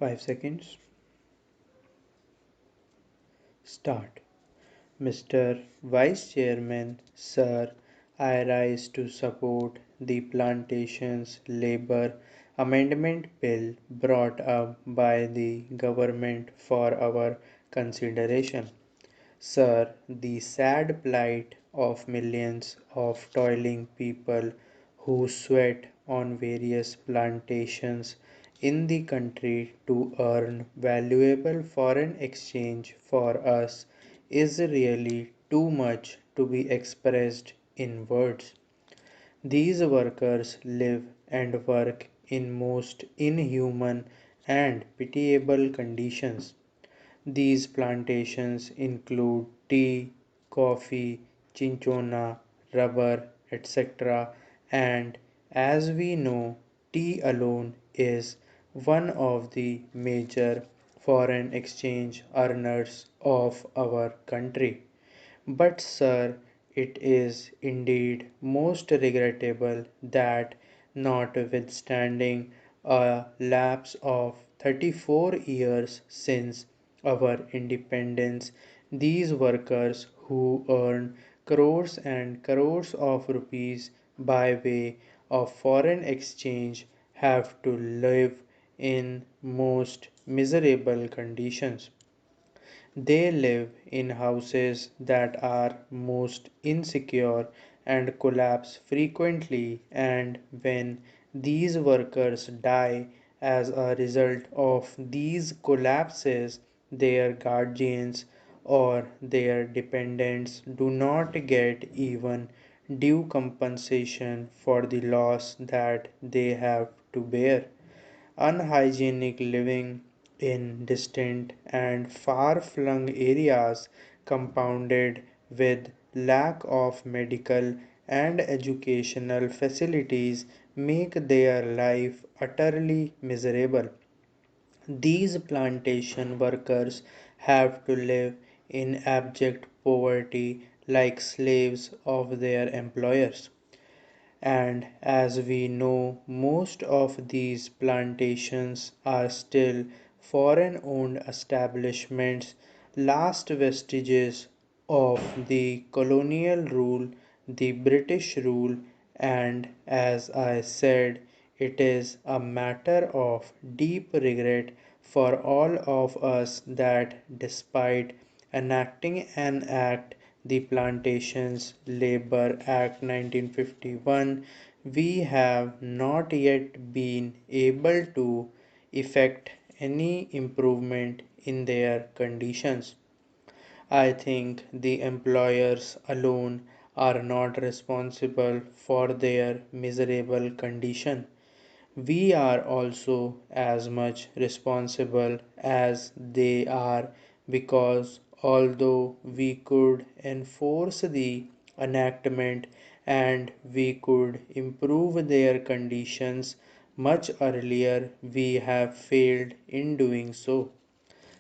5 seconds. Start. Mr. Vice Chairman, Sir, I rise to support the Plantations Labour Amendment Bill brought up by the government for our consideration. Sir, the sad plight of millions of toiling people who sweat on various plantations in the country to earn valuable foreign exchange for us is really too much to be expressed in words. These workers live and work in most inhuman and pitiable conditions. These plantations include tea, coffee, cinchona, rubber, etc. And as we know, tea alone is one of the major foreign exchange earners of our country. But, sir, it is indeed most regrettable that, notwithstanding a lapse of 34 years since our independence, these workers who earn crores and crores of rupees by way of foreign exchange have to live in most miserable conditions. They live in houses that are most insecure and collapse frequently, and when these workers die as a result of these collapses, their guardians or their dependents do not get even due compensation for the loss that they have to bear. Unhygienic living in distant and far flung areas, compounded with lack of medical and educational facilities, make their life utterly miserable. These plantation workers have to live in abject poverty like slaves of their employers. And as we know, most of these plantations are still foreign owned establishments, last vestiges of the colonial rule, the British rule, and as I said, it is a matter of deep regret for all of us that despite enacting an act, the Plantations Labor Act 1951, we have not yet been able to effect any improvement in their conditions. I think the employers alone are not responsible for their miserable condition. We are also as much responsible as they are, because although we could enforce the enactment and we could improve their conditions much earlier, we have failed in doing so.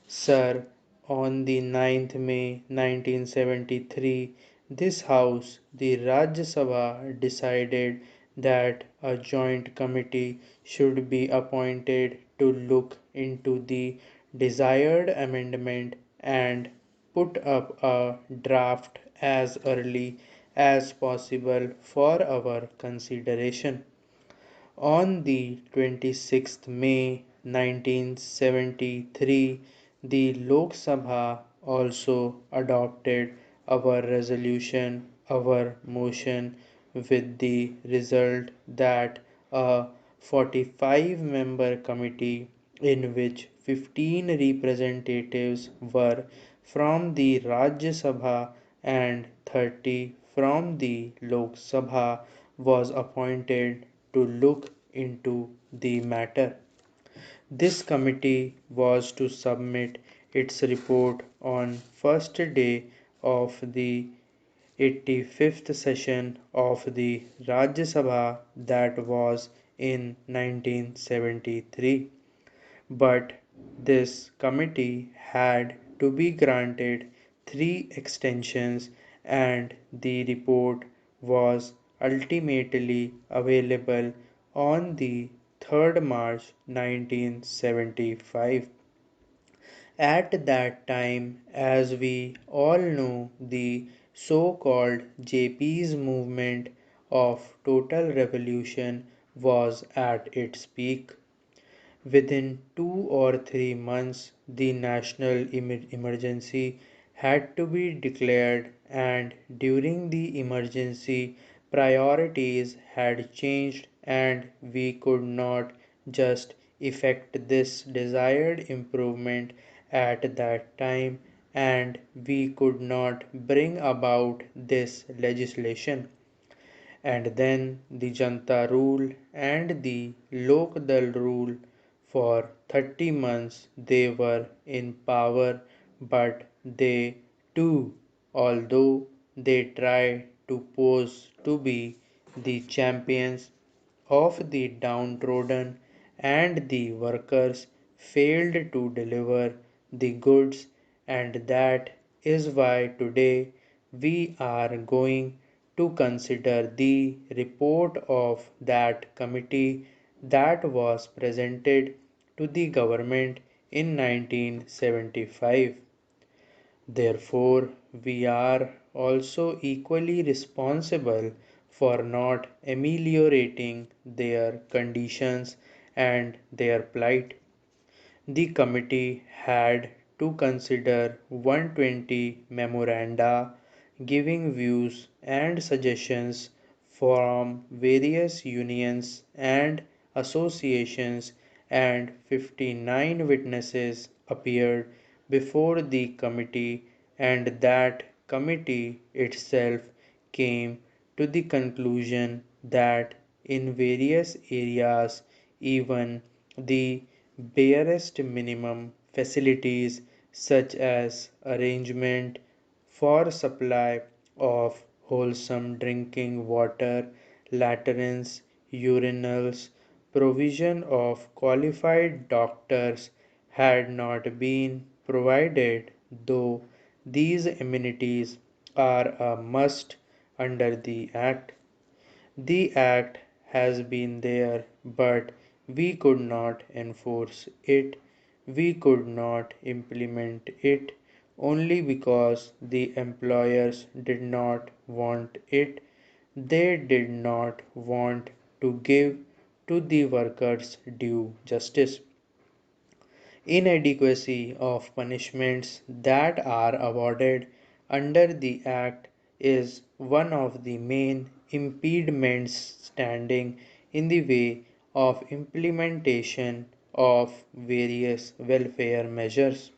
Sir, on the 9th May 1973, this House, the Rajya Sabha, decided that a joint committee should be appointed to look into the desired amendment and put up a draft as early as possible for our consideration. On the 26th May 1973, the Lok Sabha also adopted our resolution, our motion, with the result that a 45-member committee, in which 15 representatives were from the Rajya Sabha and 30 from the Lok Sabha, was appointed to look into the matter. This committee was to submit its report on first day of the 85th session of the Rajya Sabha, that was in 1973. But this committee had to be granted three extensions, and the report was ultimately available on the 3rd March 1975. At that time, as we all know, the so-called JP's movement of total revolution was at its peak. Within 2 or 3 months, the national emergency had to be declared, and during the emergency, priorities had changed, and we could not just effect this desired improvement at that time, and we could not bring about this legislation. And then the Janta rule and the Lok Dal rule. For 30 months they were in power, but they too, although they tried to pose to be the champions of the downtrodden and the workers, failed to deliver the goods, and that is why today we are going to consider the report of that committee that was presented to the government in 1975. Therefore, we are also equally responsible for not ameliorating their conditions and their plight. The committee had to consider 120 memoranda giving views and suggestions from various unions and associations, and 59 witnesses appeared before the committee, and that committee itself came to the conclusion that in various areas even the barest minimum facilities such as arrangement for supply of wholesome drinking water, latrines, urinals, provision of qualified doctors had not been provided, though these amenities are a must under the Act. The Act has been there, but we could not enforce it, we could not implement it, only because the employers did not want it. They did not want to give to the workers due justice. Inadequacy of punishments that are awarded under the Act is one of the main impediments standing in the way of implementation of various welfare measures.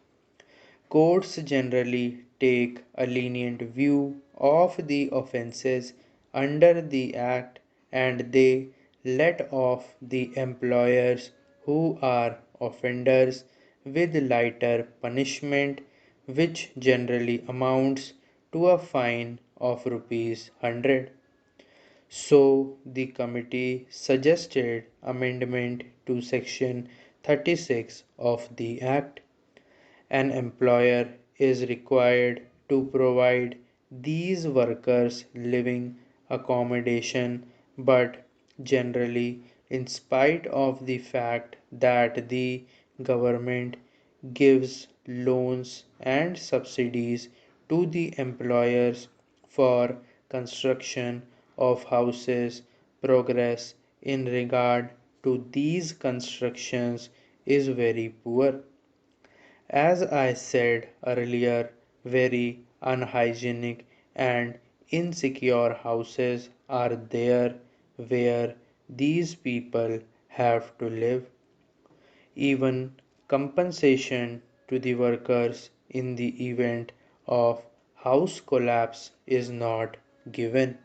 Courts generally take a lenient view of the offences under the Act, and they let off the employers who are offenders with lighter punishment, which generally amounts to a fine of rupees 100. So the committee suggested amendment to section 36 of the Act. An employer is required to provide these workers living accommodation, but generally, in spite of the fact that the government gives loans and subsidies to the employers for construction of houses, progress in regard to these constructions is very poor. As I said earlier, very unhygienic and insecure houses are there where these people have to live. Even compensation to the workers in the event of house collapse is not given.